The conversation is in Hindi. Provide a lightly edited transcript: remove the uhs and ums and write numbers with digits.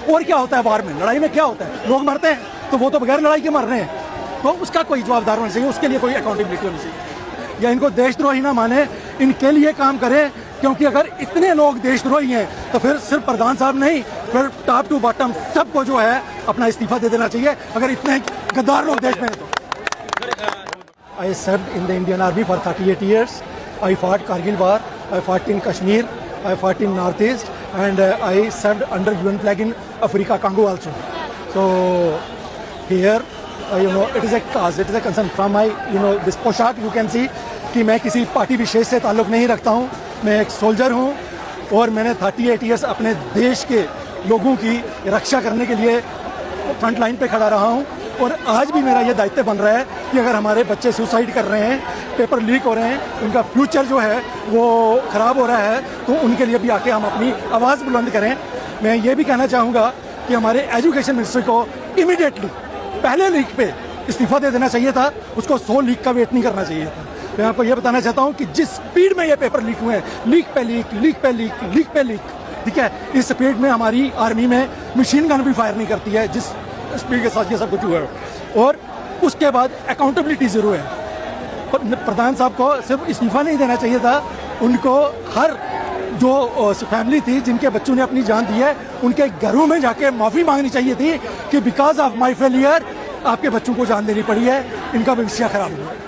और क्या होता है वार में, लड़ाई में क्या होता है, लोग मरते हैं, तो वो तो बगैर लड़ाई के मर रहे हैं, तो उसका कोई जवाबदार होना चाहिए, उसके लिए कोई अकाउंटेबिलिटी होनी चाहिए। या इनको देशद्रोही ना माने, इनके लिए काम करें, क्योंकि अगर इतने लोग देशद्रोही हैं तो फिर सिर्फ प्रधान साहब नहीं, फिर टॉप टू बॉटम सबको जो है अपना इस्तीफा दे देना चाहिए, अगर इतने गद्दार लोग देश में हैं तो। I served in the Indian Army for 38 years. I fought Kargil War, I fought in Kashmir, I fought in Northeast, and I served under UN flag in Africa, Congo also. So here, it is a cause, it is a concern from my, this पोशाक you can see कि मैं किसी पार्टी विशेष से ताल्लुक नहीं रखता हूँ, मैं एक सोल्जर हूँ और मैंने 38 ईयर्स अपने देश के लोगों की रक्षा करने के लिए फ्रंट लाइन पे खड़ा रहा हूँ। और आज भी मेरा ये दायित्व बन रहा है कि अगर हमारे बच्चे सुसाइड कर रहे हैं, पेपर लीक हो रहे हैं, उनका फ्यूचर जो है वो ख़राब हो रहा है, तो उनके लिए भी आके हम अपनी आवाज़ बुलंद करें। मैं ये भी कहना चाहूँगा कि हमारे एजुकेशन मिनिस्ट्री को इमीडिएटली पहले लीक पे इस्तीफा दे देना चाहिए था, उसको 100 लीक का वेट नहीं करना चाहिए था। मैं आपको ये बताना चाहता हूँ कि जिस स्पीड में ये पेपर लीक हुए हैं, लीक पे लीक, लीक पे लीक, लीक पे लीक, ठीक है, इस स्पीड में हमारी आर्मी में मशीन गन भी फायर नहीं करती है, जिस स्पीड के साथ ये सब कुछ हुआ है। और उसके बाद अकाउंटेबिलिटी ज़रूर है। प्रधान साहब को सिर्फ इस्तीफा नहीं देना चाहिए था, उनको हर जो फैमिली थी जिनके बच्चों ने अपनी जान दी है, उनके घरों में जाके माफ़ी मांगनी चाहिए थी कि बिकॉज ऑफ माई फेलियर आपके बच्चों को जान देनी पड़ी है, इनका भविष्य खराब हुआ।